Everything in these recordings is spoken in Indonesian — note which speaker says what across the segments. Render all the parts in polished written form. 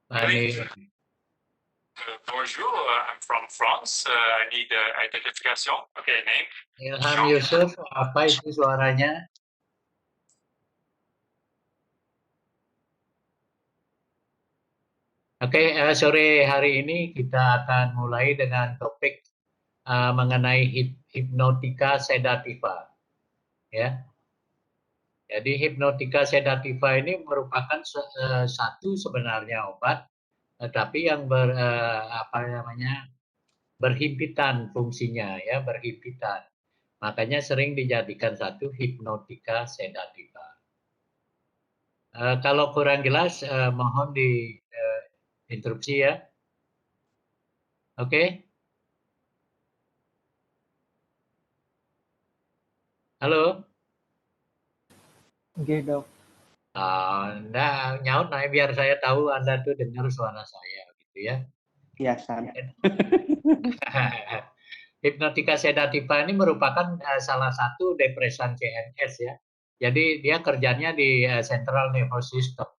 Speaker 1: Really?
Speaker 2: Bonjour, I'm from France. I need identification. Okay, name.
Speaker 1: Ilham Yusuf, apa itu suaranya? Oke, sore hari ini kita akan mulai dengan topik mengenai hipnotika sedativa. Ya, jadi hipnotika sedativa ini merupakan satu sebenarnya obat, tapi yang berhimpitan fungsinya, ya berhimpitan. Makanya sering dijadikan satu hipnotika sedativa. Kalau kurang jelas, mohon interupsi ya. Oke, halo.
Speaker 3: Oke, Dok.
Speaker 1: Anda nyaut biar saya tahu Anda tuh dengar suara saya, gitu ya.
Speaker 3: Iya, San.
Speaker 1: Hipnotika sedativa ini merupakan salah satu depresan CNS ya. Jadi dia kerjanya di central nervous system.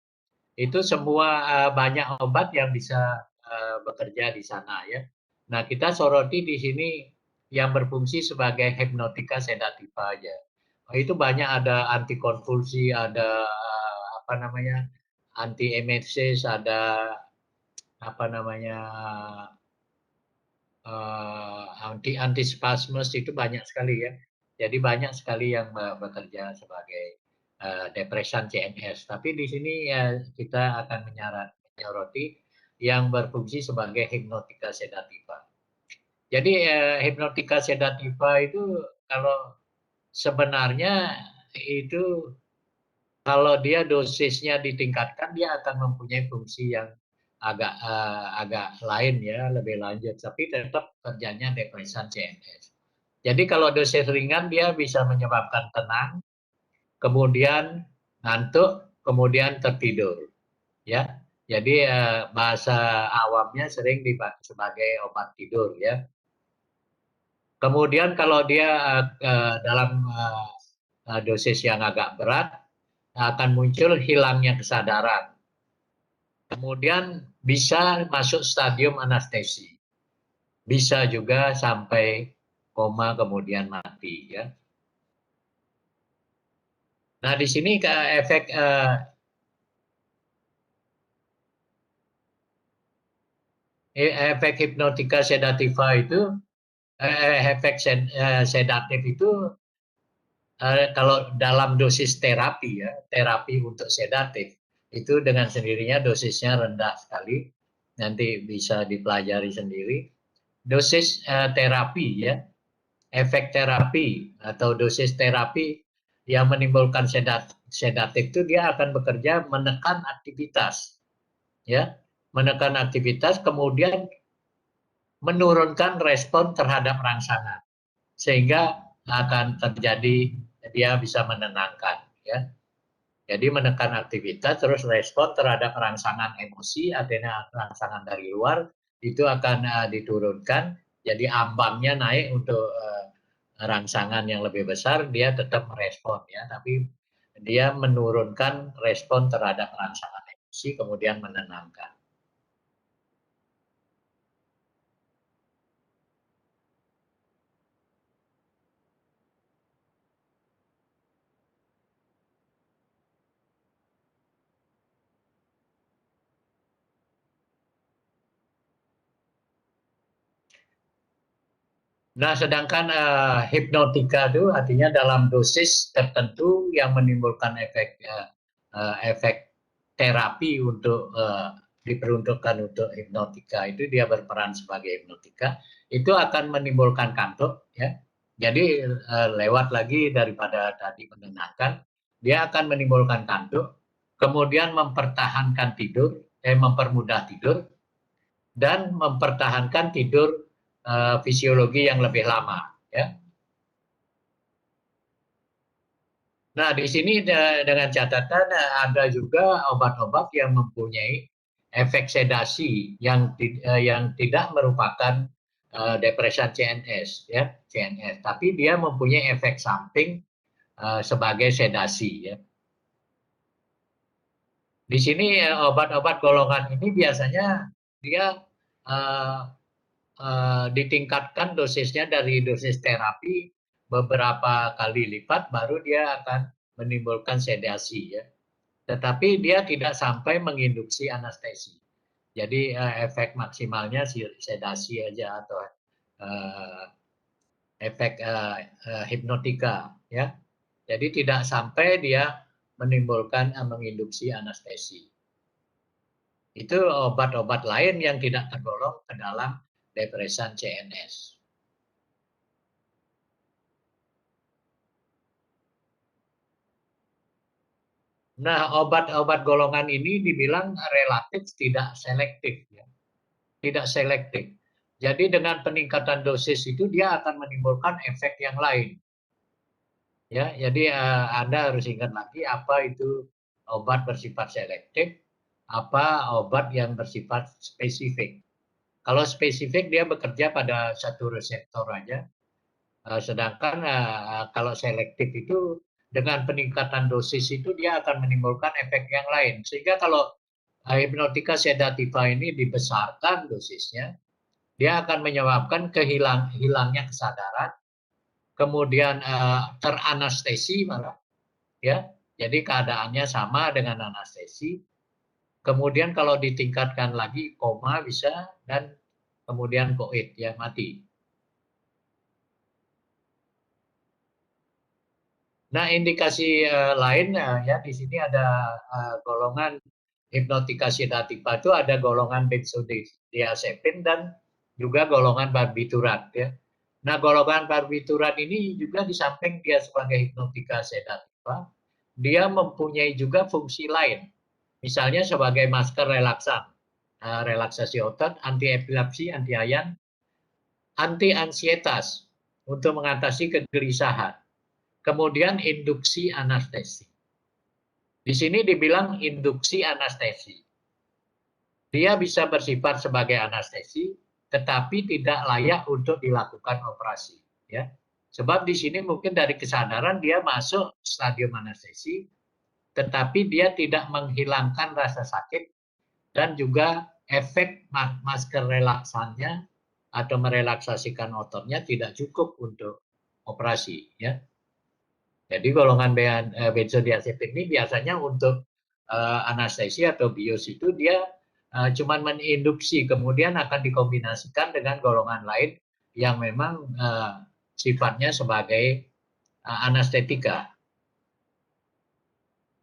Speaker 1: Itu semua banyak obat yang bisa bekerja di sana ya. Nah, kita soroti di sini yang berfungsi sebagai hipnotika sedativa aja. Itu banyak, ada antikonvulsi, ada anti emesis, ada antispasmus, itu banyak sekali ya. Jadi banyak sekali yang bekerja sebagai depresan CNS. Tapi di sini ya kita akan menyoroti yang berfungsi sebagai hipnotika sedativa. Jadi hipnotika sedativa itu kalau sebenarnya itu kalau dia dosisnya ditingkatkan, dia akan mempunyai fungsi yang agak lain ya, lebih lanjut. Tapi tetap kerjanya depresan CNS. Jadi kalau dosis ringan dia bisa menyebabkan tenang, kemudian ngantuk, kemudian tertidur. Ya, jadi bahasa awamnya sering dipakai sebagai obat tidur ya. Kemudian kalau dia dalam dosis yang agak berat, akan muncul hilangnya kesadaran. Kemudian bisa masuk stadium anestesi. Bisa juga sampai koma kemudian mati ya. Nah, di sini efek hipnotika sedativa itu sedatif itu kalau dalam dosis terapi ya, terapi untuk sedatif, itu dengan sendirinya dosisnya rendah sekali, nanti bisa dipelajari sendiri. Dosis terapi ya, efek terapi atau dosis terapi yang menimbulkan sedatif itu dia akan bekerja menekan aktivitas, ya, menekan aktivitas, kemudian menurunkan respon terhadap rangsangan, sehingga akan terjadi dia bisa menenangkan ya. Jadi menekan aktivitas terus respon terhadap rangsangan emosi, artinya rangsangan dari luar itu akan diturunkan, jadi ambangnya naik untuk rangsangan yang lebih besar, dia tetap merespon ya, tapi dia menurunkan respon terhadap rangsangan emosi kemudian menenangkan. Nah, sedangkan hipnotika itu artinya dalam dosis tertentu yang menimbulkan efek terapi untuk diperuntukkan untuk hipnotika, itu dia berperan sebagai hipnotika, itu akan menimbulkan kantuk ya. Jadi lewat lagi daripada tadi menenangkan, dia akan menimbulkan kantuk, kemudian mempermudah tidur dan mempertahankan tidur fisiologi yang lebih lama ya. Nah, di sini dengan catatan ada juga obat-obat yang mempunyai efek sedasi yang tidak merupakan depresan CNS ya, CNS, tapi dia mempunyai efek samping sebagai sedasi ya. Di sini obat-obat golongan ini biasanya dia ditingkatkan dosisnya dari dosis terapi beberapa kali lipat, baru dia akan menimbulkan sedasi ya. Tetapi dia tidak sampai menginduksi anestesi. Jadi efek maksimalnya sedasi aja atau efek hipnotika ya. Jadi tidak sampai dia menimbulkan menginduksi anestesi. Itu obat-obat lain yang tidak tergolong ke dalam depresan CNS. Nah, obat-obat golongan ini dibilang relatif tidak selektif, ya. Tidak selektif. Jadi dengan peningkatan dosis itu dia akan menimbulkan efek yang lain. Ya, jadi Anda harus ingat lagi apa itu obat bersifat selektif, apa obat yang bersifat spesifik. Kalau spesifik dia bekerja pada satu reseptor aja, sedangkan kalau selektif itu dengan peningkatan dosis itu dia akan menimbulkan efek yang lain. Sehingga kalau hipnotika sedativa ini dibesarkan dosisnya, dia akan menyebabkan hilangnya kesadaran, kemudian teranestesi malah, ya. Jadi keadaannya sama dengan anestesi. Kemudian kalau ditingkatkan lagi koma bisa, dan kemudian koit ya, mati. Nah, indikasi lain ya di sini ada golongan hipnotika sedativa itu ada golongan benzodiazepin dan juga golongan barbiturat ya. Nah, golongan barbiturat ini juga di samping dia sebagai hipnotika sedativa, dia mempunyai juga fungsi lain. Misalnya sebagai masker relaksan, relaksasi otot, anti epilepsi, anti ayan, anti ansietas untuk mengatasi kegelisahan. Kemudian induksi anestesi. Di sini dibilang induksi anestesi. Dia bisa bersifat sebagai anestesi, tetapi tidak layak untuk dilakukan operasi. Ya, sebab di sini mungkin dari kesadaran dia masuk stadium anestesi, tetapi dia tidak menghilangkan rasa sakit dan juga efek masker relaksannya atau merelaksasikan ototnya tidak cukup untuk operasi. Ya. Jadi golongan benzodiazepin ini biasanya untuk anestesi atau bius itu dia cuma menginduksi, kemudian akan dikombinasikan dengan golongan lain yang memang sifatnya sebagai anestetika.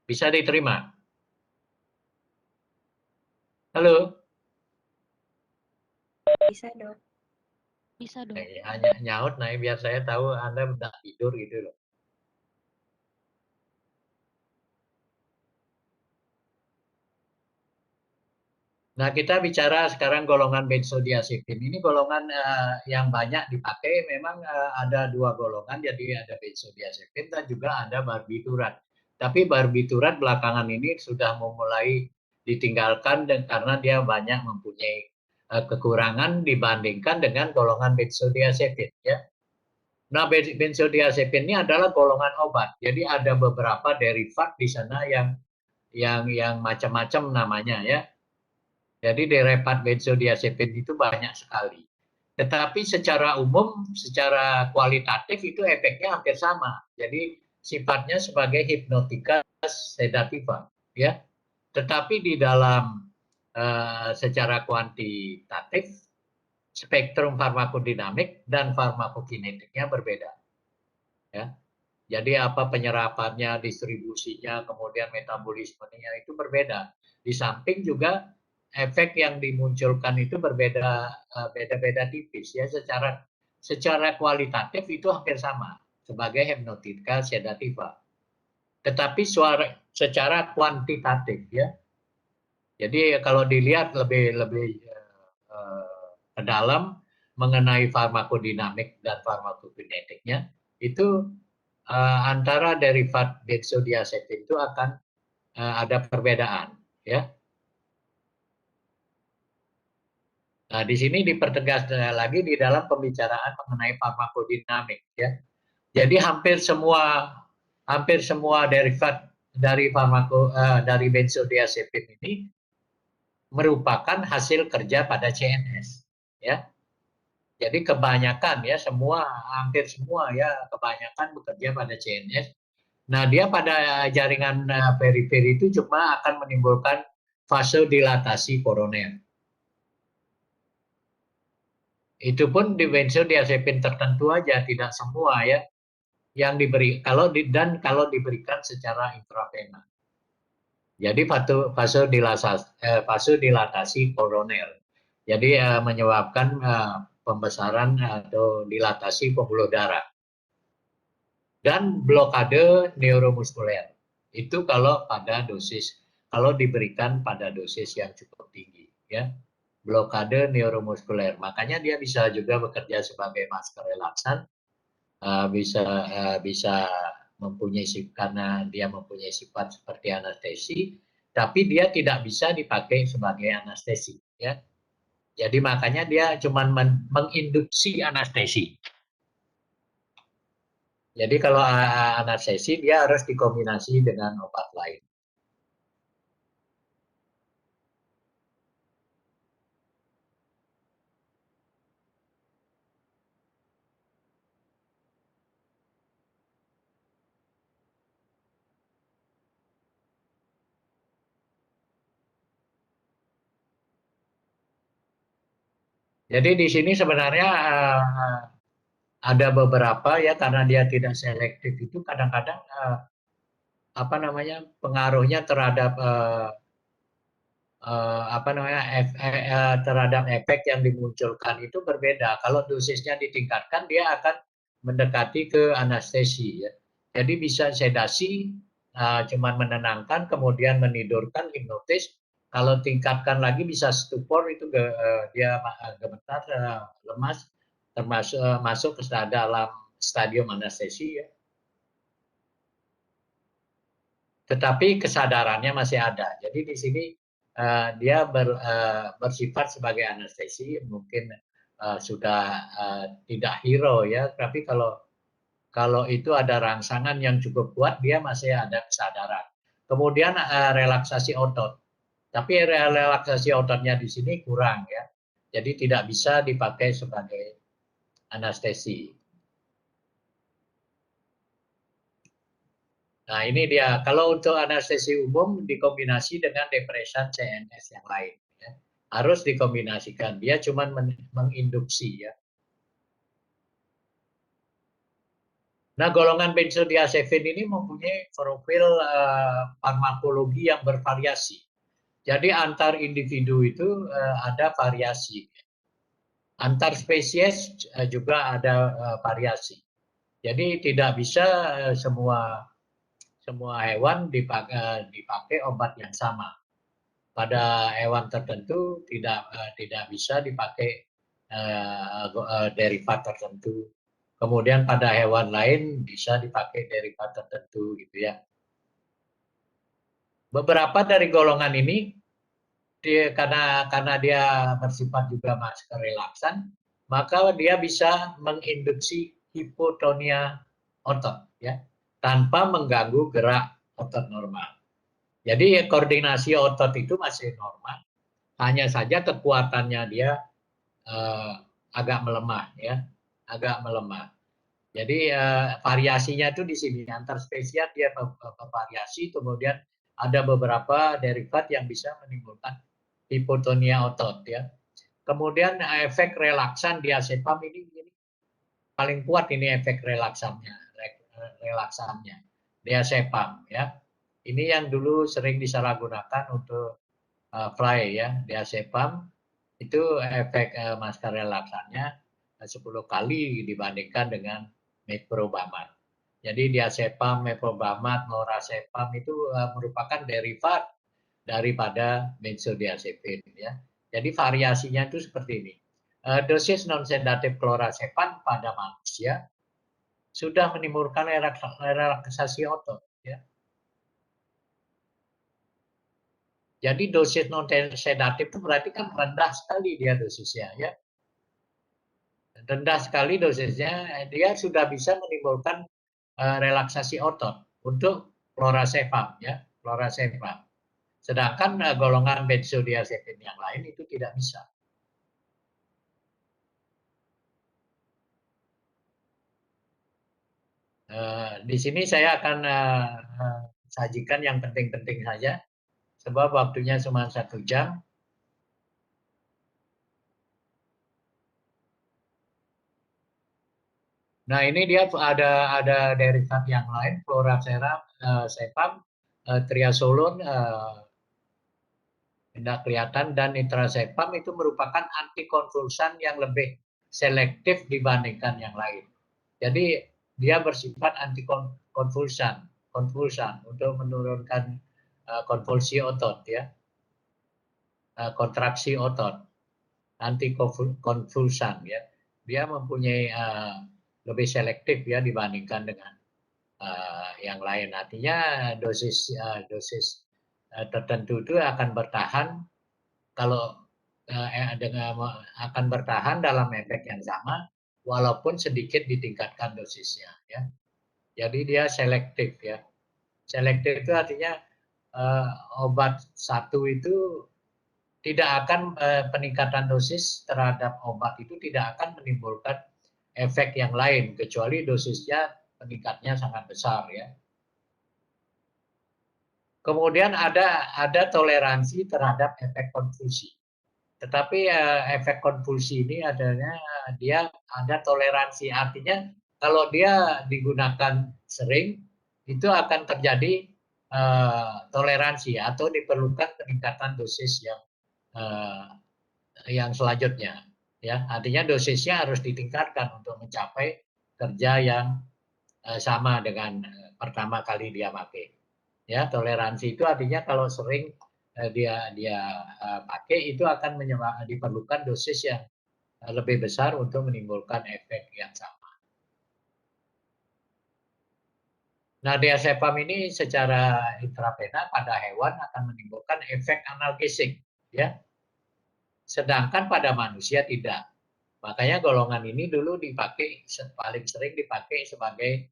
Speaker 1: Bisa diterima? Halo?
Speaker 3: Bisa, Dok.
Speaker 4: Bisa, Dok.
Speaker 1: Hanya nyaut, nah biar saya tahu Anda udah tidur gitu loh. Nah, kita bicara sekarang golongan benzodiazepin. Ini golongan yang banyak dipakai. Memang ada dua golongan, jadi ada benzodiazepin dan juga ada barbiturat. Tapi barbiturat belakangan ini sudah memulai ditinggalkan karena dia banyak mempunyai kekurangan dibandingkan dengan golongan benzodiazepin. Ya. Nah, benzodiazepin ini adalah golongan obat. Jadi ada beberapa derivat di sana yang macam-macam namanya ya. Jadi derivat benzodiazepin itu banyak sekali. Tetapi secara umum, secara kualitatif itu efeknya hampir sama. Jadi sifatnya sebagai hipnotika sedativa, ya. Tetapi di dalam secara kuantitatif, spektrum farmakodinamik dan farmakokinetiknya berbeda. Ya. Jadi apa penyerapannya, distribusinya, kemudian metabolismenya itu berbeda. Di samping juga efek yang dimunculkan itu berbeda, beda-beda tipis ya, secara kualitatif itu hampir sama sebagai hipnotika sedativa. Tetapi secara kuantitatif ya. Jadi kalau dilihat lebih ke dalam mengenai farmakodinamik dan farmakokinetiknya, itu antara derivat benzodiazepin itu akan ada perbedaan ya. Nah, di sini dipertegas lagi di dalam pembicaraan mengenai farmakodinamik ya. Jadi hampir semua derivat dari benzodiazepin ini merupakan hasil kerja pada CNS, ya. Jadi kebanyakan ya hampir semua ya kebanyakan bekerja pada CNS. Nah, dia pada jaringan periferi itu cuma akan menimbulkan vasodilatasi koroner. Itu pun di benzodiazepin tertentu aja, tidak semua ya yang diberi kalau diberikan secara intravena. Jadi vasodilatasi koroner. Jadi menyebabkan pembesaran atau dilatasi pembuluh darah. Dan blokade neuromuskuler. Itu kalau diberikan pada dosis yang cukup tinggi, ya. Blokade neuromuskuler. Makanya dia bisa juga bekerja sebagai masker relaksan, bisa mempunyai karena dia mempunyai sifat seperti anestesi, tapi dia tidak bisa dipakai sebagai anestesi, ya. Jadi makanya dia cuma menginduksi anestesi. Jadi kalau anestesi dia harus dikombinasi dengan obat lain. Jadi di sini sebenarnya ada beberapa ya karena dia tidak selektif itu kadang-kadang pengaruhnya terhadap terhadap efek yang dimunculkan itu berbeda. Kalau dosisnya ditingkatkan, dia akan mendekati ke anestesi. Ya. Jadi bisa sedasi, cuman menenangkan, kemudian menidurkan, hipnotis. Kalau tingkatkan lagi bisa stupor, itu dia gemetar, lemas, termasuk masuk ke dalam stadium anestesi. Ya. Tetapi kesadarannya masih ada. Jadi di sini dia bersifat sebagai anestesi, mungkin sudah tidak hero ya, tapi kalau itu ada rangsangan yang cukup kuat, dia masih ada kesadaran. Kemudian relaksasi otot, tapi relaksasi ototnya di sini kurang ya, jadi tidak bisa dipakai sebagai anestesi. Nah ini dia, kalau untuk anestesi umum dikombinasi dengan depresan CNS yang lain. Ya. Harus dikombinasikan, dia cuma menginduksi ya. Nah golongan benzodiazepin ini mempunyai profil farmakologi yang bervariasi. Jadi antar individu itu ada variasi. Antar spesies juga ada variasi. Jadi tidak bisa semua hewan dipakai obat yang sama. Pada hewan tertentu tidak bisa dipakai derivat tertentu. Kemudian pada hewan lain bisa dipakai derivat tertentu gitu ya. Beberapa dari golongan ini karena dia bersifat juga masker relaksan, maka dia bisa menginduksi hipotonia otot ya tanpa mengganggu gerak otot normal. Jadi koordinasi otot itu masih normal, hanya saja kekuatannya dia agak melemah ya, agak melemah. Jadi variasinya itu di sini antar spesies dia bervariasi, kemudian ada beberapa derivat yang bisa menimbulkan hipotonia otot ya. Kemudian efek relaksan diazepam ini paling kuat ini efek relaksannya diazepam ya. Ini yang dulu sering disalahgunakan untuk fly ya, diazepam itu efek masker relaksannya 10 kali dibandingkan dengan meprobamat. Jadi diazepam, meprobamat, lorazepam itu merupakan derivat daripada benzodiazepin ya. Jadi variasinya itu seperti ini. Dosis non sedatif klorazepam pada manusia sudah menimbulkan relaksasi otot ya. Jadi dosis non sedatif itu berarti kan rendah sekali dia dosisnya ya. Rendah sekali dosisnya, dia sudah bisa menimbulkan relaksasi otot untuk chlorasepam ya, chlorasepam. Sedangkan golongan benzodiazepin yang lain itu tidak bisa. Di sini saya akan sajikan yang penting-penting saja, sebab waktunya cuma 1 jam. Nah ini dia ada derivat yang lain, chlorasepam, triasolon, tidak kelihatan, dan nitrazepam itu merupakan antikonvulsan yang lebih selektif dibandingkan yang lain. Jadi dia bersifat antikonvulsan untuk menurunkan konvulsi otot ya, kontraksi otot, antikonvulsan ya. Dia mempunyai lebih selektif ya dibandingkan dengan yang lain. Artinya dosis tertentu itu akan bertahan kalau akan bertahan dalam efek yang sama walaupun sedikit ditingkatkan dosisnya ya. Jadi dia selektif ya. Selektif itu artinya obat satu itu tidak akan peningkatan dosis terhadap obat itu tidak akan menimbulkan efek yang lain kecuali dosisnya peningkatnya sangat besar ya. Kemudian ada toleransi terhadap efek konfusi. Tetapi efek konvulsi ini adanya dia ada toleransi, artinya kalau dia digunakan sering itu akan terjadi toleransi atau diperlukan peningkatan dosis yang selanjutnya ya. Artinya dosisnya harus ditingkatkan untuk mencapai kerja yang sama dengan pertama kali dia pakai. Ya, toleransi itu artinya kalau sering dia pakai itu akan diperlukan dosis yang lebih besar untuk menimbulkan efek yang sama. Nah, diazepam ini secara intravena pada hewan akan menimbulkan efek analgesik, ya. Sedangkan pada manusia tidak. Makanya golongan ini dulu dipakai paling sering dipakai sebagai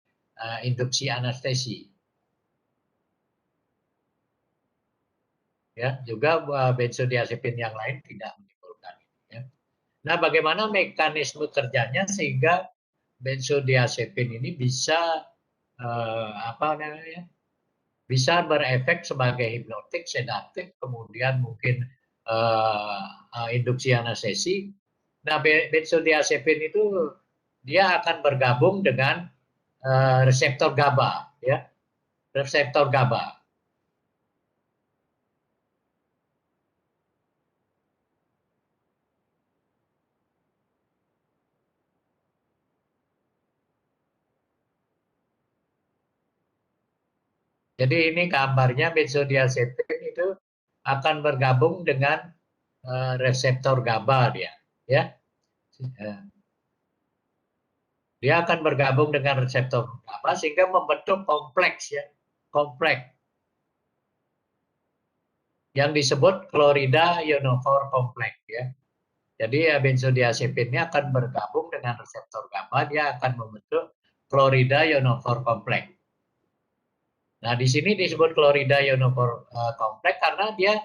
Speaker 1: induksi anestesi. Ya, juga benzodiazepin yang lain tidak menimbulkan. Ya. Nah, bagaimana mekanisme kerjanya sehingga benzodiazepin ini bisa bisa berefek sebagai hipnotik, sedatif, kemudian mungkin induksi anestesi. Nah, benzodiazepin itu dia akan bergabung dengan reseptor GABA, ya, reseptor GABA. Jadi ini gambarnya benzodiazepin itu akan bergabung dengan reseptor GABA dia, ya. Dia akan bergabung dengan reseptor GABA sehingga membentuk kompleks ya, kompleks yang disebut klorida ionophore kompleks ya. Jadi benzodiazepin ini akan bergabung dengan reseptor GABA, dia akan membentuk klorida ionophore kompleks. Nah, di sini disebut klorida ionophore kompleks karena dia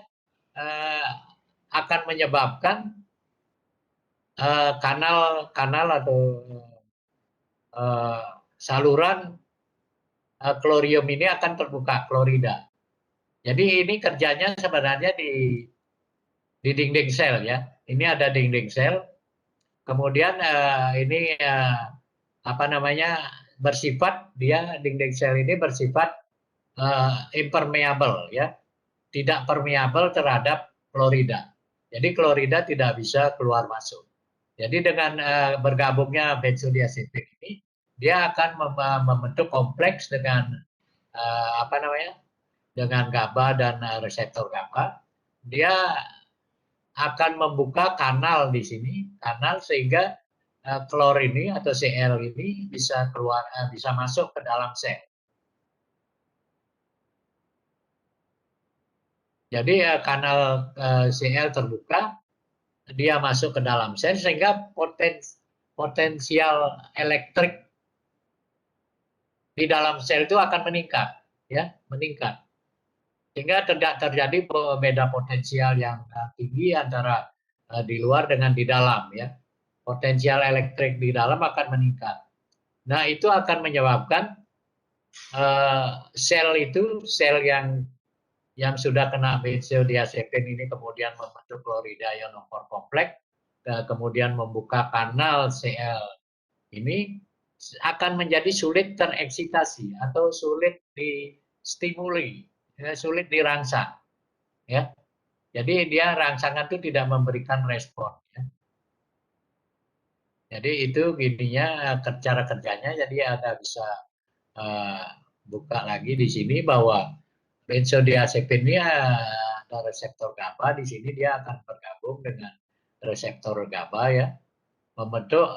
Speaker 1: akan menyebabkan kanal atau saluran klorium ini akan terbuka, klorida. Jadi ini kerjanya sebenarnya di dinding sel ya. Ini ada dinding sel. Kemudian ini bersifat dia dinding sel ini bersifat impermeable ya, tidak permeable terhadap klorida. Jadi klorida tidak bisa keluar masuk. Jadi dengan bergabungnya benzodiazepin ini, dia akan membentuk kompleks dengan dengan GABA dan reseptor GABA. Dia akan membuka kanal di sini, kanal sehingga klor ini atau Cl ini bisa keluar, bisa masuk ke dalam sel. Jadi kanal Cl terbuka, dia masuk ke dalam sel sehingga potensial elektrik di dalam sel itu akan meningkat. ya, meningkat. Sehingga tidak terjadi beda potensial yang tinggi antara di luar dengan di dalam ya. Potensial elektrik di dalam akan meningkat. Nah, itu akan menyebabkan sel yang sudah kena benzodiazepin ini kemudian membentuk klorida ionofor kompleks, kemudian membuka kanal Cl ini akan menjadi sulit tereksitasi atau sulit distimuli, ya, sulit dirangsang. Ya. Jadi dia rangsangan itu tidak memberikan respon. Ya. Jadi itu gininya cara kerjanya. Jadi Anda bisa buka lagi di sini bahwa benzodiazepin ini ada reseptor GABA. Di sini dia akan bergabung dengan reseptor GABA ya, membentuk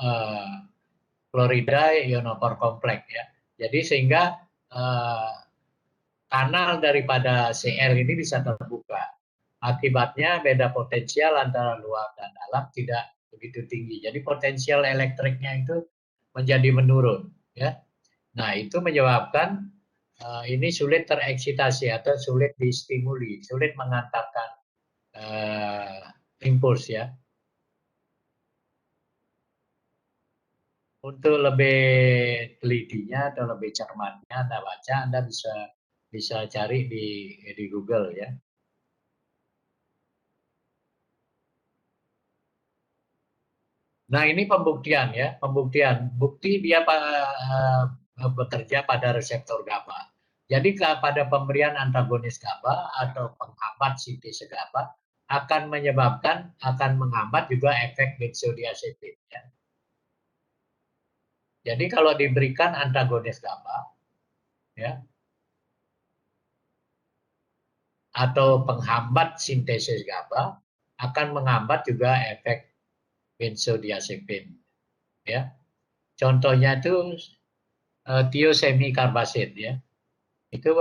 Speaker 1: klorida ionofor kompleks ya. Jadi sehingga kanal daripada Cl ini bisa terbuka. Akibatnya beda potensial antara luar dan dalam tidak begitu tinggi. Jadi potensial elektriknya itu menjadi menurun ya. Nah, itu menyebabkan ini sulit tereksitasi atau sulit distimuli, sulit mengantarkan impuls ya. Untuk lebih telitinya atau lebih cermatnya Anda baca, Anda bisa cari di Google ya. Nah, ini pembuktian ya, pembuktian. Bukti dia bekerja pada reseptor GABA. Jadi pada pemberian antagonis GABA atau penghambat sintesa GABA akan menghambat juga efek benzodiazepin ya. Jadi kalau diberikan antagonis GABA ya atau penghambat sintesis GABA akan menghambat juga efek benzodiazepin ya. Contohnya itu thiocyanate ya. Itu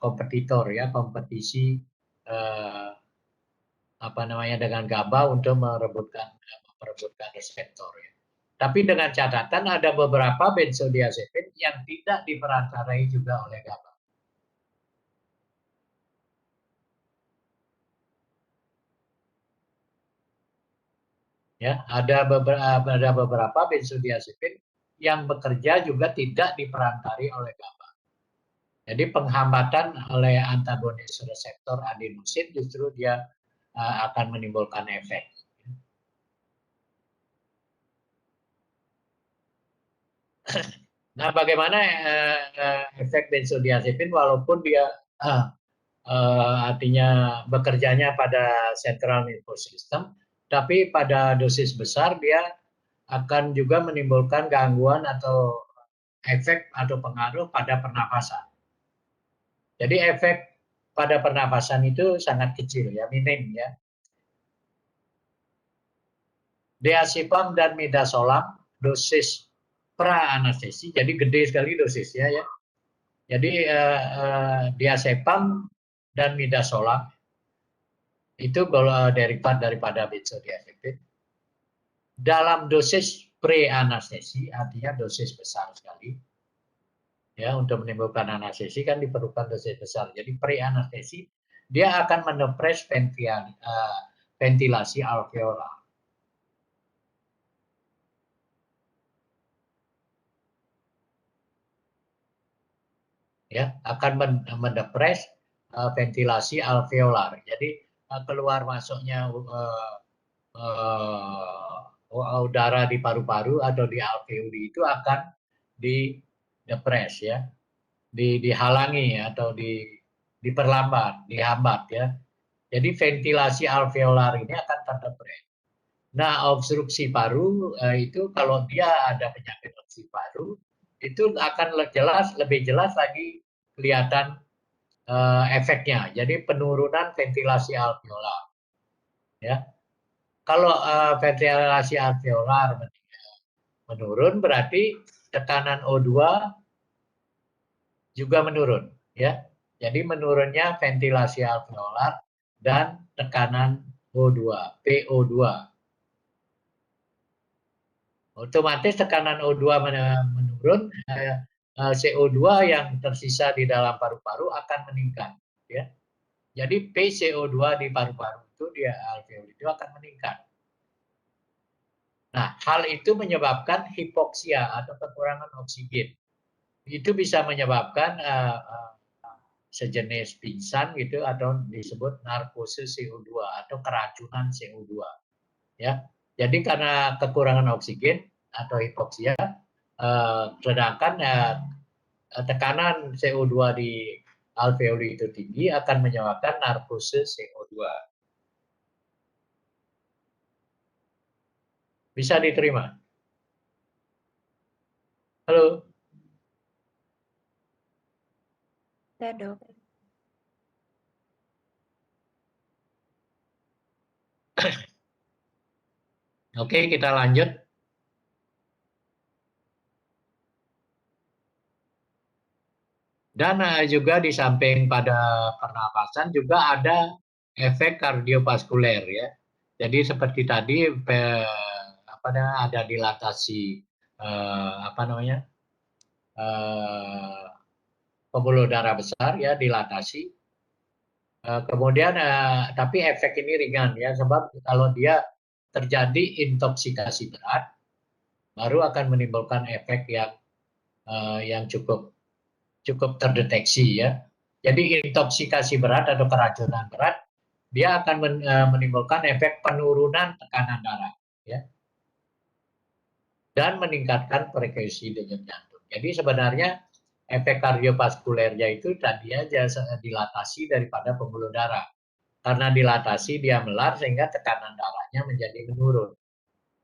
Speaker 1: kompetitor ya, kompetisi dengan GABA untuk merebutkan reseptor ya. Tapi dengan catatan ada beberapa benzodiazepin yang tidak diperantarai juga oleh GABA. Ya, ada beberapa benzodiazepin yang bekerja juga tidak diperantari oleh GABA. Jadi penghambatan oleh antagonis reseptor adenosin justru dia akan menimbulkan efek. Nah, bagaimana efek benzodiazepin walaupun dia artinya bekerjanya pada central nervous system, tapi pada dosis besar dia akan juga menimbulkan gangguan atau efek atau pengaruh pada pernapasan. Jadi efek pada pernapasan itu sangat kecil ya, minim ya. Diazepam dan midazolam dosis pra-anestesi, jadi gede sekali dosisnya ya. Jadi diazepam dan midazolam itu derivat daripada benzodiazepin. Dalam dosis pre-anestesi, artinya dosis besar sekali. Ya, untuk menimbulkan anestesi kan diperlukan dosis besar. Jadi pre-anestesi dia akan menepres ventilasi alveolar. Ya, akan mendepres ventilasi alveolar. Jadi keluar masuknya udara di paru-paru atau di alveoli itu akan didepres ya, dihalangi atau diperlambat, dihambat ya. Jadi ventilasi alveolar ini akan terdepres. Nah, obstruksi paru itu kalau dia ada penyakit obstruksi paru itu akan lebih jelas lagi kelihatan efeknya. Jadi penurunan ventilasi alveolar. Ya, kalau ventilasi alveolar menurun berarti tekanan O2 juga menurun. Ya, jadi menurunnya ventilasi alveolar dan tekanan O2, PO2. Otomatis tekanan O2 menurun, CO2 yang tersisa di dalam paru-paru akan meningkat, ya. Jadi PCO2 di paru-paru itu di alveoli itu akan meningkat. Nah, hal itu menyebabkan hipoksia atau kekurangan oksigen. Itu bisa menyebabkan sejenis pingsan gitu atau disebut narkose CO2 atau keracunan CO2, ya. Jadi karena kekurangan oksigen atau hipoksia, sedangkan tekanan CO2 di alveoli itu tinggi akan menyebabkan narkose CO2. Bisa diterima? Halo?
Speaker 3: Ya, Dok.
Speaker 1: Oke, kita lanjut. Dan juga di samping pada pernapasan juga ada efek kardiovaskuler, ya. Jadi seperti tadi ada dilatasi pembuluh darah besar, ya, dilatasi. Kemudian tapi efek ini ringan, ya, sebab kalau dia terjadi intoksikasi berat baru akan menimbulkan efek yang cukup terdeteksi, ya. Jadi intoksikasi berat atau keracunan berat dia akan menimbulkan efek penurunan tekanan darah, ya, dan meningkatkan frekuensi denyut jantung. Jadi sebenarnya efek kardiovaskulernya itu tadi aja dilatasi daripada pembuluh darah. Karena dilatasi dia melar sehingga tekanan darahnya menjadi menurun,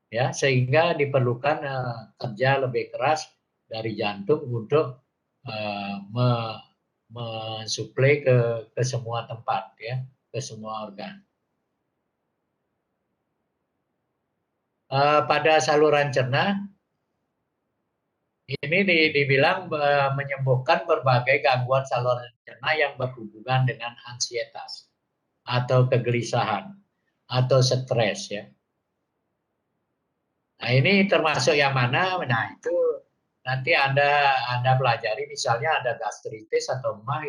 Speaker 1: ya, sehingga diperlukan kerja lebih keras dari jantung untuk mensuplai ke semua tempat, ya, ke semua organ. Pada saluran cerna ini dibilang menyembuhkan berbagai gangguan saluran cerna yang berhubungan dengan ansietas atau kegelisahan atau stres, ya. Nah, ini termasuk yang mana? Nah, itu nanti Anda pelajari, misalnya ada gastritis atau emah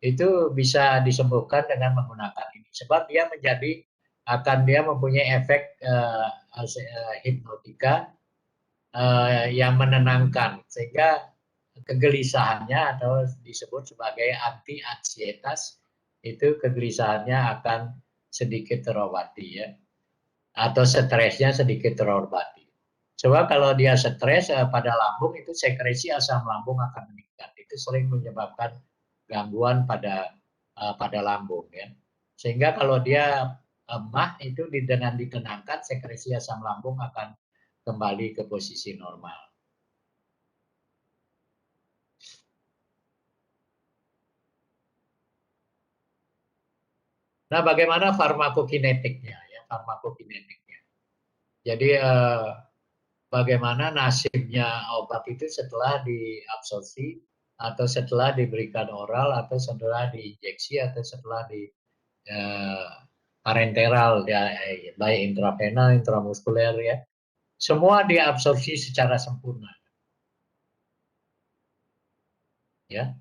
Speaker 1: itu bisa disembuhkan dengan menggunakan ini. Sebab dia dia mempunyai efek hipnotika yang menenangkan sehingga kegelisahannya atau disebut sebagai anti ansietas itu kegelisahannya akan sedikit terobati, ya, atau stresnya sedikit terobati. Sebab kalau dia stres pada lambung itu sekresi asam lambung akan meningkat. Itu sering menyebabkan gangguan pada lambung, ya. Sehingga kalau dia emah itu dengan ditenangkan sekresi asam lambung akan kembali ke posisi normal. Nah, bagaimana farmakokinetiknya, ya, farmakokinetiknya. Jadi bagaimana nasibnya obat itu setelah diabsorpsi atau setelah diberikan oral atau setelah diinjeksi atau setelah di parenteral, ya, baik intravena, intramuskuler, ya. Semua diabsorpsi secara sempurna, ya.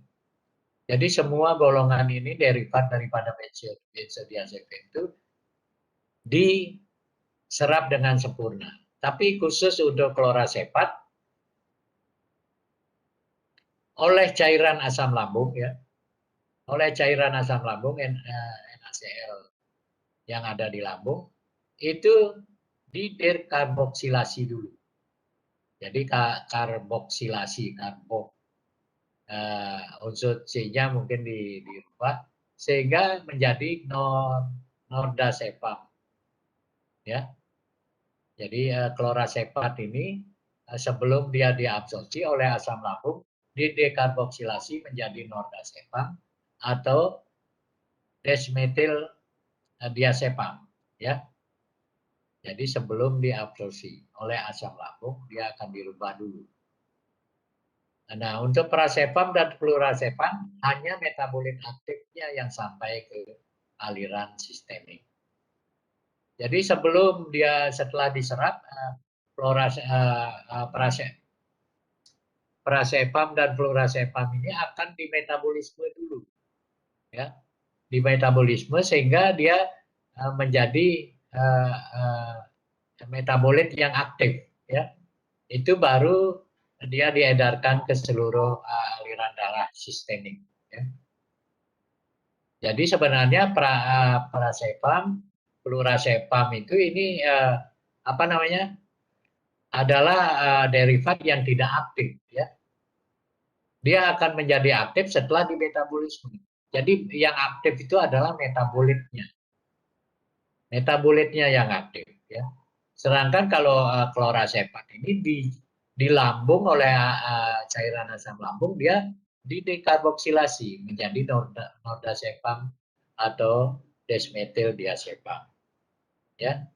Speaker 1: Jadi semua golongan ini derivat daripada benzodiazepin itu diserap dengan sempurna. Tapi khusus untuk klorazepat oleh cairan asam lambung, ya, oleh cairan asam lambung NaCl yang ada di lambung itu didekarboksilasi dulu. Jadi karboksilasi, unsur C-nya mungkin dirubah sehingga menjadi nordazepam, ya. Jadi klorazepat ini sebelum dia diabsorpsi oleh asam lambung didekarboksilasi menjadi nordazepam atau desmetil diazepam, ya. Jadi sebelum diabsorpsi oleh asam lambung dia akan dirubah dulu. Nah, untuk prasepan dan flurazepam hanya metabolit aktifnya yang sampai ke aliran sistemik. Jadi sebelum dia setelah diserap Prazepam dan flurazepam ini akan dimetabolisme dulu, ya, dimetabolisme sehingga dia menjadi metabolit yang aktif, ya. Itu baru dia diedarkan ke seluruh aliran darah sistemik, ya. Jadi sebenarnya prazepam, flurazepam itu ini apa namanya? Adalah derivat yang tidak aktif, ya. Dia akan menjadi aktif setelah di metabolisme. Jadi yang aktif itu adalah metabolitnya. Metabolitnya yang aktif, ya. Sedangkan kalau klorazepam ini di lambung oleh cairan asam lambung dia didekarboksilasi menjadi nordazepam atau desmetildiazepam, ya.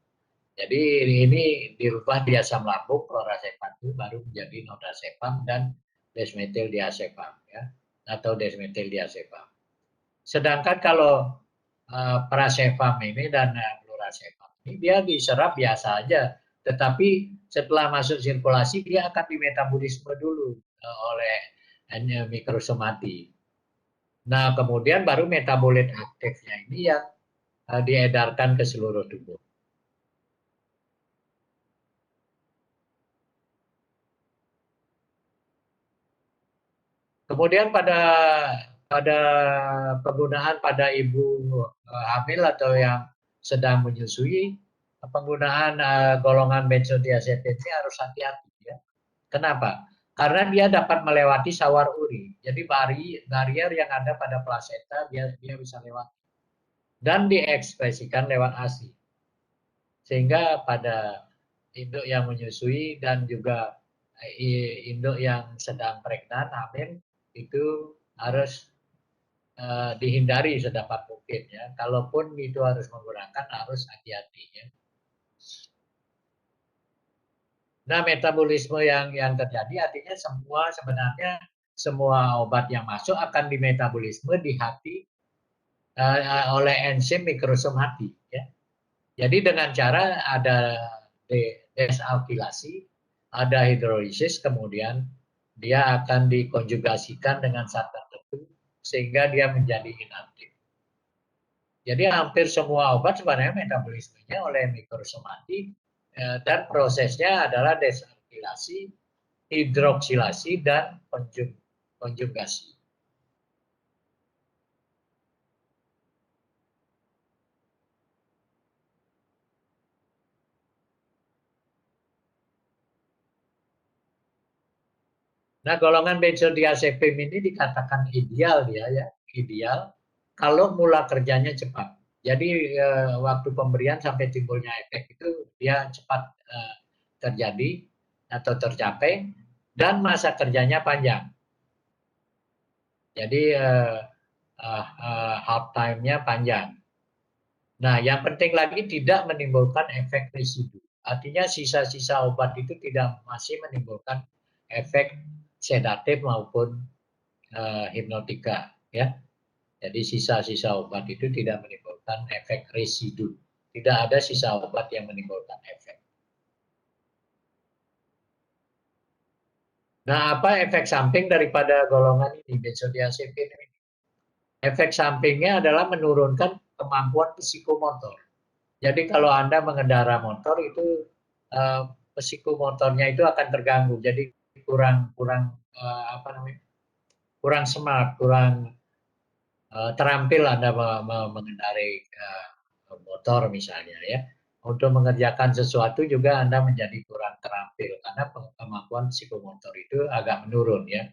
Speaker 1: Jadi ini dirubah di asam lambung, klorazepam itu baru menjadi nordazepam dan desmetildiazepam, ya, atau desmetildiazepam. Sedangkan kalau prazepam ini dan flurazepam ini dia diserap biasa aja, tetapi setelah masuk sirkulasi dia akan dimetabolisme dulu oleh mikrosomati. Nah, kemudian baru metabolit aktifnya ini yang diedarkan ke seluruh tubuh. Kemudian pada penggunaan pada ibu hamil atau yang sedang menyusui, penggunaan golongan benzodiazepin ini harus hati-hati, ya. Kenapa? Karena dia dapat melewati sawar uri. Jadi barrier yang ada pada plasenta dia bisa lewat dan diekspresikan lewat ASI. Sehingga pada induk yang menyusui dan juga induk yang sedang pregnan hamil itu harus dihindari sedapat mungkin, ya. Kalaupun itu harus menggunakan harus hati-hati, ya. Nah, metabolisme yang terjadi artinya sebenarnya semua obat yang masuk akan dimetabolisme di hati oleh enzim mikrosom hati, ya. Jadi dengan cara ada desalkilasi, ada hidrolisis, kemudian dia akan dikonjugasikan dengan zat tertentu sehingga dia menjadi inaktif. Jadi hampir semua obat sebenarnya metabolismenya oleh mikrosomati dan prosesnya adalah desalkilasi, hidroksilasi, dan konjugasi. Nah, golongan benzodiazepin ini dikatakan ideal dia, ya, ideal kalau mula kerjanya cepat. Jadi waktu pemberian sampai timbulnya efek itu dia cepat terjadi atau tercapai dan masa kerjanya panjang. Jadi half time-nya panjang. Nah, yang penting lagi tidak menimbulkan efek residu. Artinya sisa-sisa obat itu tidak masih menimbulkan efek sedatif maupun hipnotika, ya. Jadi sisa-sisa obat itu tidak menimbulkan efek residu. Tidak ada sisa obat yang menimbulkan efek. Nah, apa efek samping daripada golongan ini benzodiazepin ini? Efek sampingnya adalah menurunkan kemampuan psikomotor. Jadi kalau Anda mengendara motor itu psikomotornya itu akan terganggu. Jadi kurang smart, kurang terampil Anda mengendarai motor misalnya, ya. Untuk mengerjakan sesuatu juga Anda menjadi kurang terampil karena kemampuan psikomotor itu agak menurun, ya.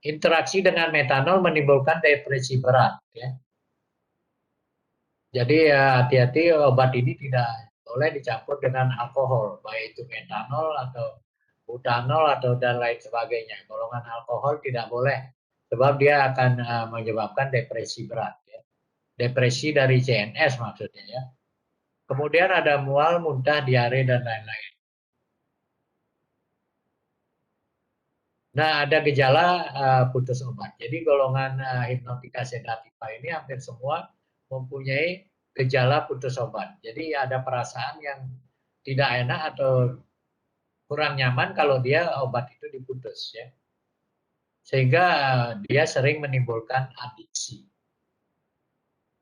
Speaker 1: Interaksi dengan metanol menimbulkan depresi berat, ya. Jadi hati-hati obat ini tidak boleh dicampur dengan alkohol, baik itu metanol atau butanol atau dan lain sebagainya. Golongan alkohol tidak boleh sebab dia akan menyebabkan depresi berat, ya. Depresi dari CNS maksudnya, ya. Kemudian ada mual, muntah, diare dan lain-lain. Nah, ada gejala putus obat. Jadi golongan hipnotika sedativa ini hampir semua mempunyai gejala putus obat. Jadi ada perasaan yang tidak enak atau kurang nyaman kalau dia obat itu diputus ya. Sehingga dia sering menimbulkan adiksi.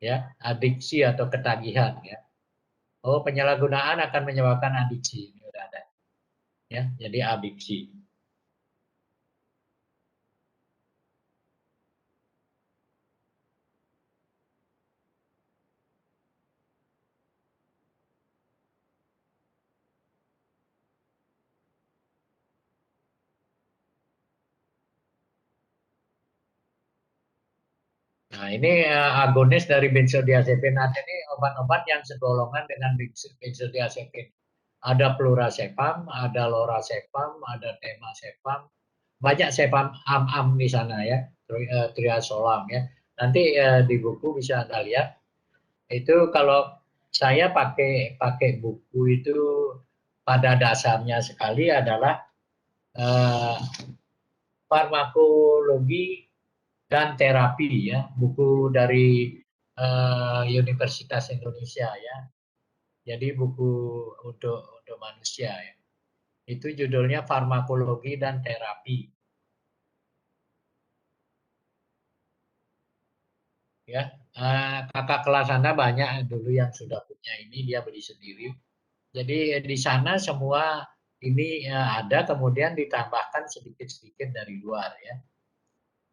Speaker 1: Ya, adiksi atau ketagihan ya. Oh, penyalahgunaan akan menyebabkan adiksi. Ini udah ada. Ya, jadi adiksi. Nah, ini agonis dari benzodiazepinat ini obat-obat yang segolongan dengan benzodiazepin. Ada plurasepam, ada lorazepam, ada temazepam, banyak sepam am di sana ya, triazolam ya. Nanti di buku bisa Anda lihat. Itu kalau saya pakai buku itu pada dasarnya sekali adalah farmakologi dan terapi ya, buku dari Universitas Indonesia ya. Jadi buku untuk manusia ya. Itu judulnya farmakologi dan terapi. Ya, kakak kelas Anda banyak dulu yang sudah punya ini, dia beli sendiri. Jadi di sana semua ini ada, kemudian ditambahkan sedikit-sedikit dari luar ya.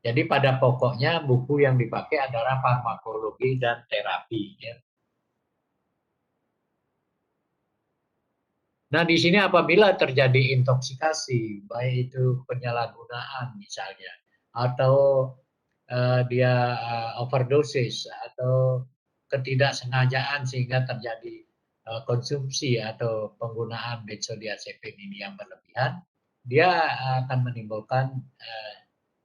Speaker 1: Jadi pada pokoknya buku yang dipakai adalah farmakologi dan terapi ya. Nah, di sini apabila terjadi intoksikasi, baik itu penyalahgunaan misalnya, atau dia overdosis, atau ketidaksengajaan sehingga terjadi konsumsi atau penggunaan benzodiazepin ini yang berlebihan, dia akan menimbulkan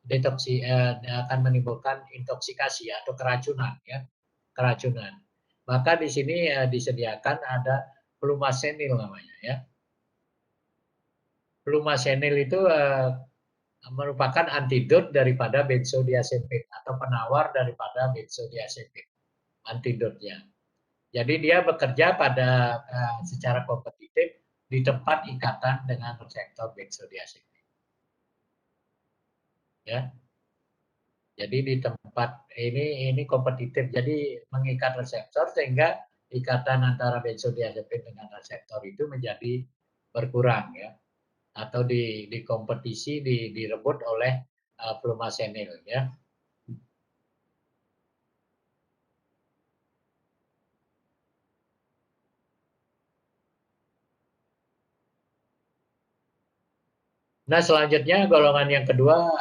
Speaker 1: akan menimbulkan intoksikasi atau keracunan ya, keracunan. Maka di sini disediakan ada flumazenil namanya ya. Flumazenil itu merupakan antidot daripada benzodiazepin atau penawar daripada benzodiazepin, antidotnya. Jadi dia bekerja pada secara kompetitif di tempat ikatan dengan reseptor benzodiazepin. Ya. Jadi di tempat ini kompetitif, jadi mengikat reseptor sehingga ikatan antara benzodiazepin dengan reseptor itu menjadi berkurang ya, atau di kompetisi direbut oleh flumazenil ya. Nah selanjutnya golongan yang kedua,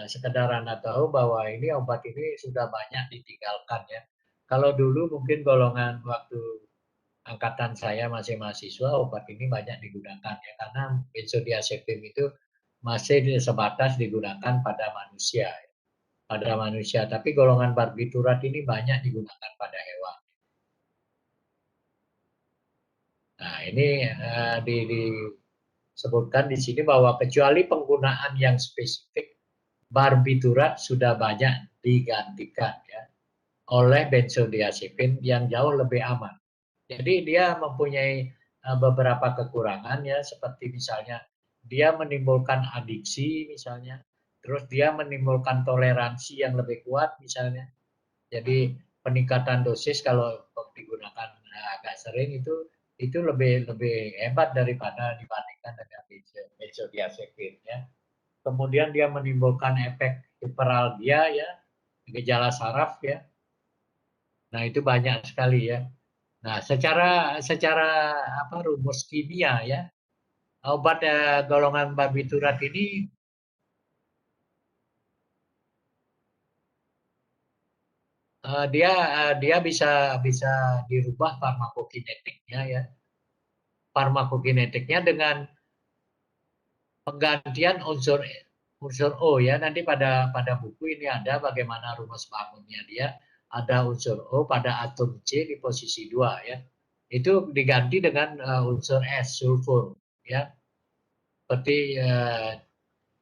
Speaker 1: sekedar Anda tahu bahwa ini obat ini sudah banyak ditinggalkan ya. Kalau dulu mungkin golongan waktu angkatan saya masih mahasiswa, obat ini banyak digunakan ya, karena benzodiazepin itu masih sebatas digunakan pada manusia ya. Pada manusia, tapi golongan barbiturat ini banyak digunakan pada hewan. Nah, ini disebutkan di sini bahwa kecuali penggunaan yang spesifik, barbiturat sudah banyak digantikan ya oleh benzodiazepin yang jauh lebih aman. Jadi dia mempunyai beberapa kekurangan ya, seperti misalnya dia menimbulkan adiksi misalnya, terus dia menimbulkan toleransi yang lebih kuat misalnya. Jadi peningkatan dosis kalau digunakan agak sering itu lebih hebat daripada dibandingkan dengan benzodiazepin ya. Kemudian dia menimbulkan efek hiperalgia ya, gejala saraf ya. Nah, itu banyak sekali ya. Nah, secara rumus kimia ya, obat golongan barbiturat ini dia bisa dirubah farmakokinetiknya ya. Farmakokinetiknya dengan penggantian unsur O ya. Nanti pada buku ini ada bagaimana rumus bangunnya dia. Ada unsur O pada atom C di posisi 2 ya. Itu diganti dengan unsur S, sulfur ya. Seperti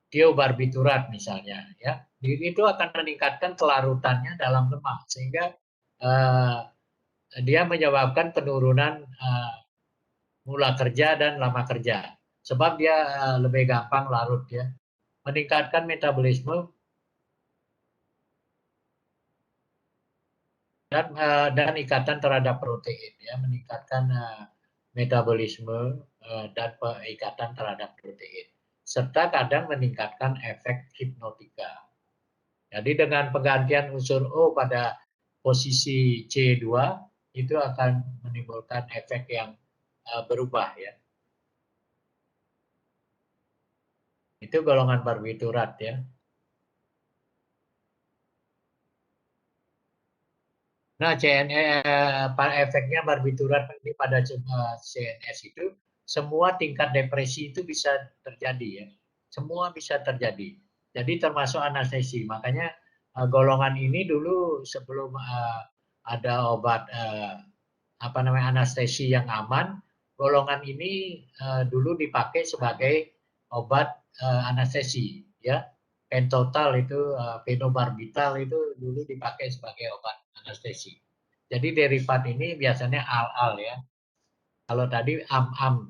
Speaker 1: tiobarbiturat misalnya ya. Itu akan meningkatkan kelarutannya dalam lemak sehingga dia menyebabkan penurunan mula kerja dan lama kerja. Sebab dia lebih gampang larut ya. Meningkatkan metabolisme dan ikatan terhadap protein ya, meningkatkan metabolisme dan ikatan terhadap protein. Serta kadang meningkatkan efek hipnotika. Jadi dengan penggantian unsur O pada posisi C2 itu akan menimbulkan efek yang berubah ya. Itu golongan barbiturat ya. Nah, efeknya barbiturat ini pada CNS itu semua tingkat depresi itu bisa terjadi ya. Semua bisa terjadi. Jadi termasuk anestesi. Makanya golongan ini dulu sebelum ada obat anestesi yang aman, golongan ini dulu dipakai sebagai obat anestesi ya. Pentotal itu phenobarbital itu dulu dipakai sebagai obat anestesi. Jadi derivat ini biasanya al-al ya. Kalau tadi am-am,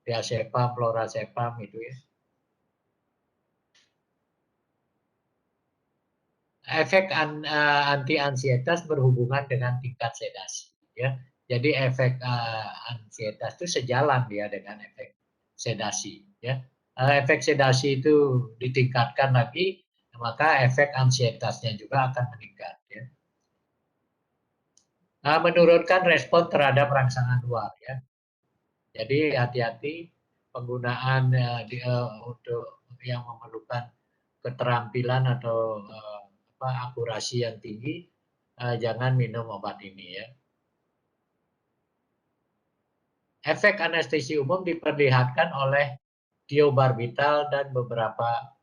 Speaker 1: diazepam, lorazepam itu ya. Efek anti ansietas berhubungan dengan tingkat sedasi ya. Jadi efek ansietas itu sejalan dia dengan efek sedasi ya. Efek sedasi itu ditingkatkan lagi, maka efek ansietasnya juga akan meningkat ya. Menurunkan respon terhadap rangsangan luar ya. Jadi hati-hati penggunaan untuk yang memerlukan keterampilan atau akurasi yang tinggi, jangan minum obat ini ya. Efek anestesi umum diperlihatkan oleh tiobarbital dan beberapa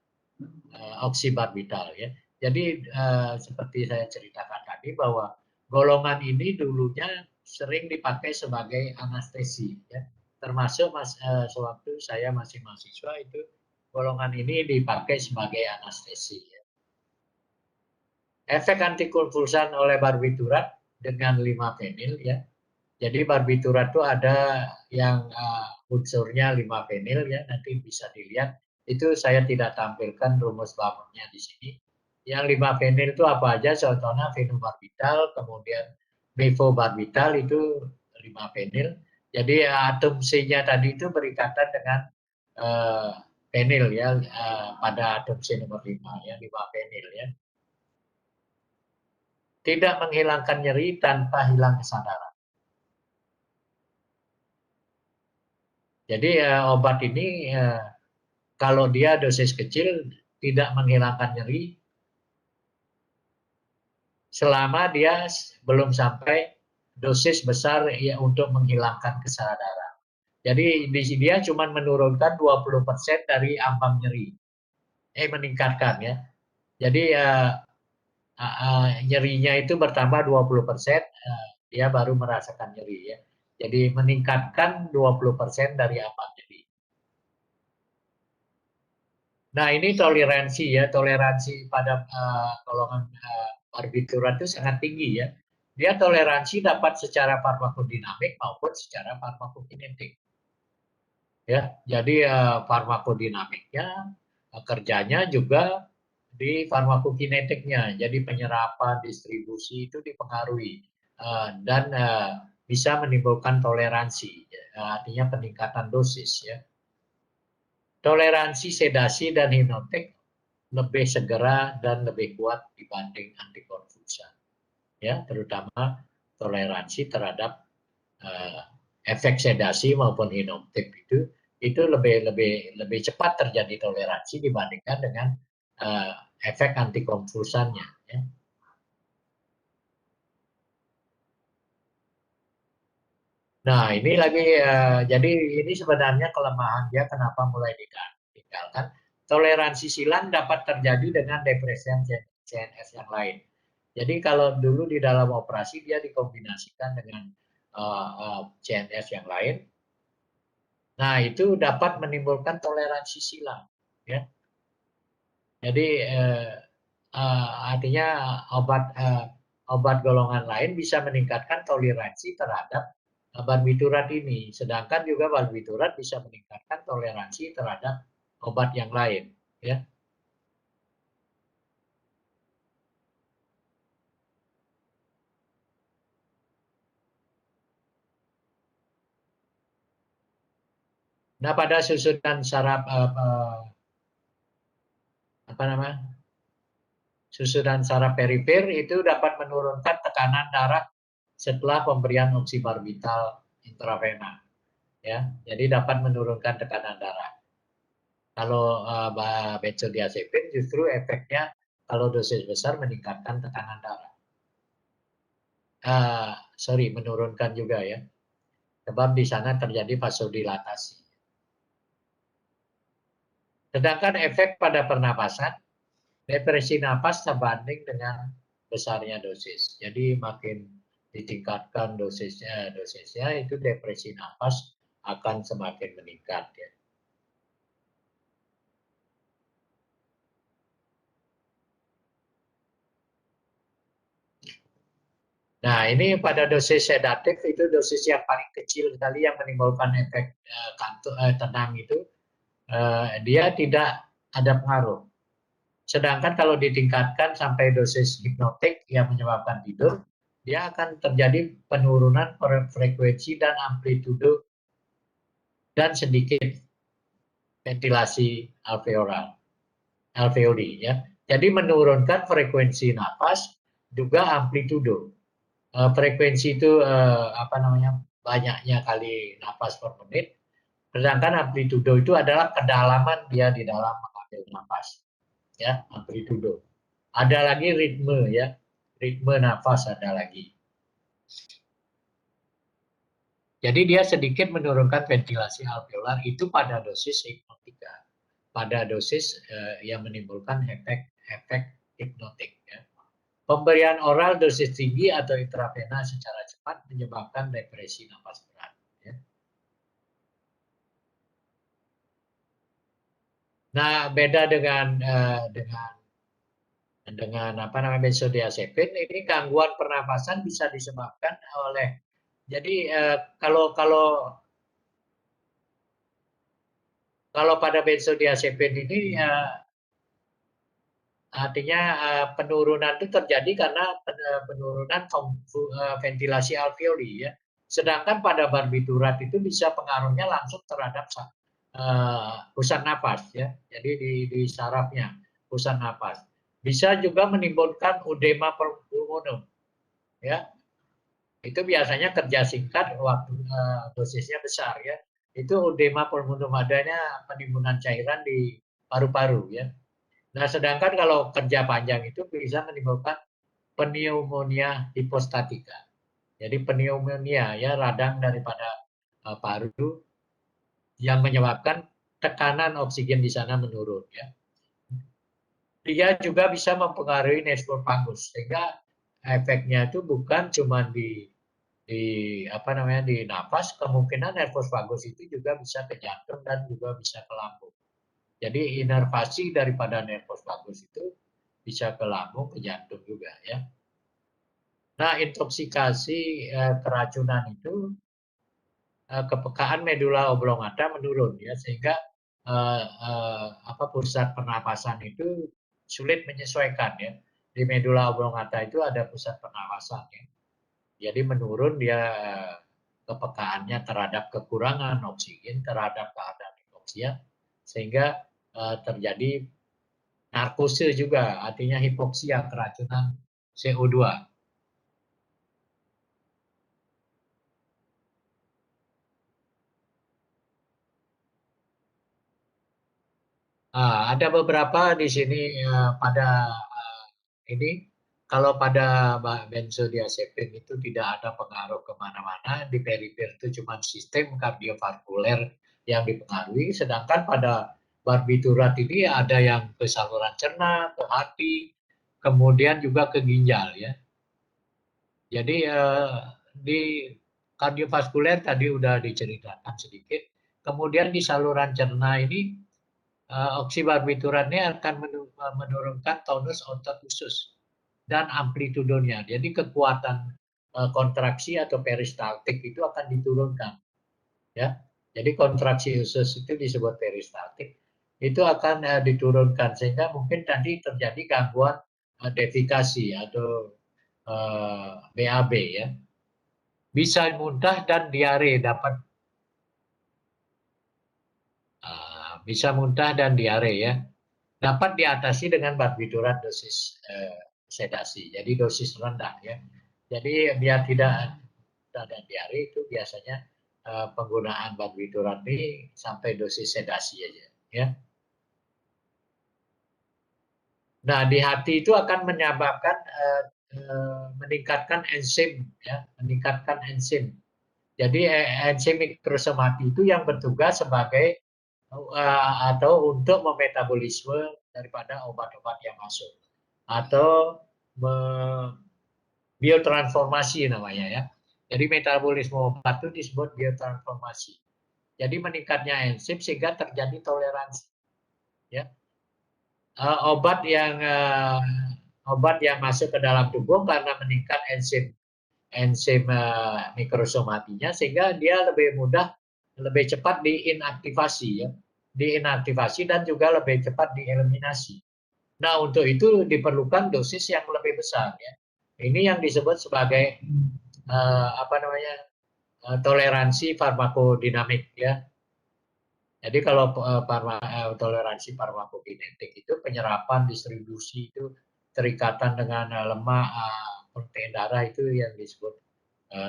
Speaker 1: oksibarbital ya. Jadi seperti saya ceritakan tadi bahwa golongan ini dulunya sering dipakai sebagai anestesi ya. Termasuk sewaktu saya masih mahasiswa itu golongan ini dipakai sebagai anestesi ya. Efek antikonvulsan oleh barbiturat dengan limafenil ya. Jadi barbiturat itu ada yang unsurnya limafenil ya, nanti bisa dilihat. Itu saya tidak tampilkan rumus bangunnya di sini. Yang limafenil itu apa aja? Contohnya fenobarbital, kemudian mefobarbital itu limafenil. Jadi atom C-nya tadi itu berikatan dengan fenil ya, pada atom C nomor 5 ya, limafenil ya. Tidak menghilangkan nyeri tanpa hilang kesadaran. Jadi obat ini kalau dia dosis kecil tidak menghilangkan nyeri selama dia belum sampai dosis besar ya untuk menghilangkan kesadaran. Jadi dia cuma menurunkan 20% dari ambang nyeri. Meningkatkan ya. Jadi nyerinya itu bertambah 20%, dia baru merasakan nyeri ya. Jadi meningkatkan 20% dari ambang nyeri. Nah ini toleransi ya, toleransi pada golongan barbiturat itu sangat tinggi ya. Dia toleransi dapat secara farmakodinamik maupun secara farmakokinetik. Ya, jadi farmakodinamiknya kerjanya juga di farmakokinetiknya. Jadi penyerapan, distribusi itu dipengaruhi dan bisa menimbulkan toleransi, artinya peningkatan dosis ya. Toleransi sedasi dan hipnotik lebih segera dan lebih kuat dibanding antikonvulsan. Ya, terutama toleransi terhadap efek sedasi maupun hipnotik itu lebih cepat terjadi toleransi dibandingkan dengan efek antikonvulsannya. Ya. Nah ini lagi jadi ini sebenarnya kelemahan dia kenapa mulai ditinggalkan. Toleransi silang dapat terjadi dengan depresian CNS yang lain. Jadi kalau dulu di dalam operasi dia dikombinasikan dengan CNS yang lain, nah itu dapat menimbulkan toleransi silang. Ya. Jadi artinya obat golongan lain bisa meningkatkan toleransi terhadap barbiturat ini. Sedangkan juga barbiturat bisa meningkatkan toleransi terhadap obat yang lain, ya. Nah, pada susunan saraf apa namanya? Susunan saraf perifer itu dapat menurunkan tekanan darah setelah pemberian oksibarbital intravena, ya. Jadi dapat menurunkan tekanan darah. Kalau benzodiazepin justru efeknya kalau dosis besar meningkatkan tekanan darah. Menurunkan juga ya. Sebab di sana terjadi vasodilatasi. Sedangkan efek pada pernapasan, depresi napas sebanding dengan besarnya dosis. Jadi makin ditingkatkan dosisnya itu depresi napas akan semakin meningkat ya. Nah, ini pada dosis sedatif itu dosis yang paling kecil sekali yang menimbulkan efek tenang itu dia tidak ada pengaruh. Sedangkan kalau ditingkatkan sampai dosis hipnotik yang menyebabkan tidur, dia akan terjadi penurunan frekuensi dan amplitudo dan sedikit ventilasi alveoli ya. Jadi menurunkan frekuensi napas juga amplitudo. Frekuensi itu banyaknya kali napas per menit. Sedangkan amplitudo itu adalah kedalaman dia di dalam mengambil napas. Ya, amplitudo. Ada lagi ritme ya. Ritme nafas ada lagi. Jadi dia sedikit menurunkan ventilasi alveolar itu pada dosis hipnotika. Pada dosis yang menimbulkan efek hipnotik ya. Pemberian oral dosis tinggi atau intravena secara cepat menyebabkan depresi napas berat. Ya. Nah, beda dengan benzodiazepin, ini gangguan pernapasan bisa disebabkan oleh. Jadi kalau pada benzodiazepin ini artinya penurunan itu terjadi karena penurunan ventilasi alveoli ya. Sedangkan pada barbiturat itu bisa pengaruhnya langsung terhadap pusat napas ya. Jadi di sarafnya pusat napas. Bisa juga menimbulkan edema pulmonum ya. Itu biasanya kerja singkat waktu dosisnya besar ya. Itu edema pulmonum, adanya penimbunan cairan di paru-paru ya. Nah, sedangkan kalau kerja panjang itu bisa menimbulkan pneumonia hipostatika. Jadi pneumonia ya radang daripada paru yang menyebabkan tekanan oksigen di sana menurun ya. Dia juga bisa mempengaruhi nervus vagus sehingga efeknya itu bukan cuma di nafas, kemungkinan nervus vagus itu juga bisa ke jantung dan juga bisa ke lambung. Jadi inervasi daripada nervus vagus itu bisa ke lambung, ke jantung juga ya. Nah, intoksikasi keracunan itu kepekaan medula oblongata menurun ya, sehingga pusat pernapasan itu sulit menyesuaikan ya. Di medula oblongata itu ada pusat pernapasan ya. Jadi menurun dia kepekaannya terhadap kekurangan oksigen, terhadap keadaan hipoksia, sehingga terjadi narkose juga, artinya hipoksia, keracunan CO2. Ada beberapa di sini pada ini, kalau pada benzodiazepin itu tidak ada pengaruh kemana-mana, di perifer itu cuma sistem kardiovaskuler yang dipengaruhi, sedangkan pada barbiturat ini ada yang ke saluran cerna, ke hati, kemudian juga ke ginjal ya. Jadi di kardiovaskuler tadi udah diceritakan sedikit, kemudian di saluran cerna ini oksibarbituratnya akan menurunkan tonus otot usus dan amplitudonya. Jadi kekuatan kontraksi atau peristaltik itu akan diturunkan, ya. Jadi kontraksi usus itu disebut peristaltik, itu akan diturunkan sehingga mungkin tadi terjadi gangguan defikasi atau BAB ya. Bisa muntah dan diare bisa muntah dan diare ya. Dapat diatasi dengan barbiturat dosis sedasi. Jadi dosis rendah ya. Jadi biar tidak ada diare itu biasanya penggunaan barbiturat ini sampai dosis sedasi aja ya. Nah, di hati itu akan menyebabkan meningkatkan enzim ya, meningkatkan enzim. Jadi enzim mikrosomati itu yang bertugas sebagai atau untuk memetabolisme daripada obat-obat yang masuk atau biotransformasi namanya ya. Jadi metabolisme obat itu disebut biotransformasi. Jadi meningkatnya enzim sehingga terjadi toleransi. Ya. Obat yang masuk ke dalam tubuh karena meningkat enzim mikrosomatinya sehingga dia lebih cepat diinaktivasi ya. Diinaktivasi dan juga lebih cepat dieliminasi. Nah, untuk itu diperlukan dosis yang lebih besar ya. Ini yang disebut sebagai toleransi farmakodinamik ya. Jadi kalau toleransi farmakokinetik itu penyerapan, distribusi itu terikatan dengan lemak, protein darah itu yang disebut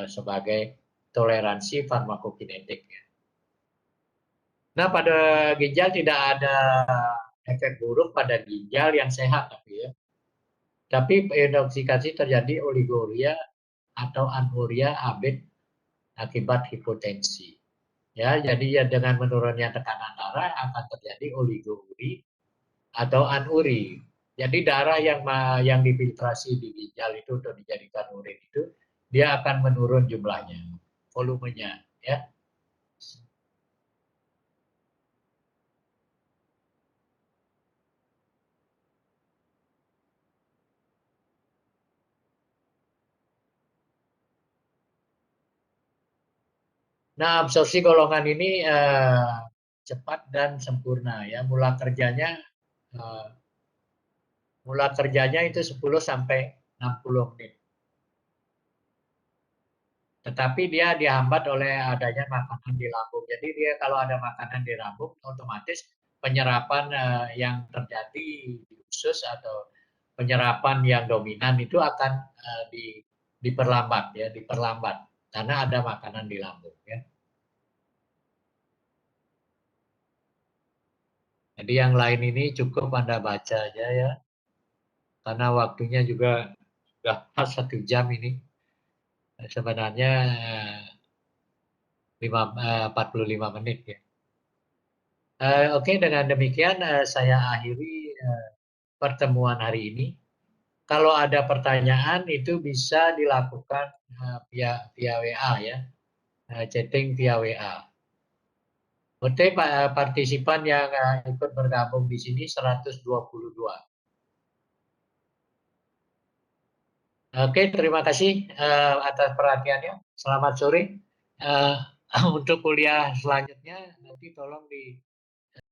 Speaker 1: sebagai toleransi farmakokinetik. Nah, pada ginjal tidak ada efek buruk pada ginjal yang sehat tapi ya. Tapi intoksikasi terjadi oliguria atau anuria abet akibat hipotensi. Ya, jadi ya dengan menurunnya tekanan darah akan terjadi oliguri atau anuri. Jadi darah yang difiltrasi di ginjal itu untuk dijadikan urin itu dia akan menurun jumlahnya, volumenya, ya. Nah, absorpsi golongan ini cepat dan sempurna ya. Mula kerjanya itu 10 sampai 60 menit. Tetapi dia dihambat oleh adanya makanan di lambung. Jadi dia kalau ada makanan di lambung, otomatis penyerapan yang terjadi di usus atau penyerapan yang dominan itu akan diperlambat ya, diperlambat karena ada makanan di lambung ya. Jadi yang lain ini cukup Anda baca aja ya, karena waktunya juga sudah pas 1 jam ini. Sebenarnya 45 menit ya. Oke, dengan demikian saya akhiri pertemuan hari ini. Kalau ada pertanyaan itu bisa dilakukan via WA ya, chatting via WA. Oke, partisipan yang ikut bergabung di sini 122. Oke, terima kasih atas perhatiannya. Selamat sore. Untuk kuliah selanjutnya nanti tolong di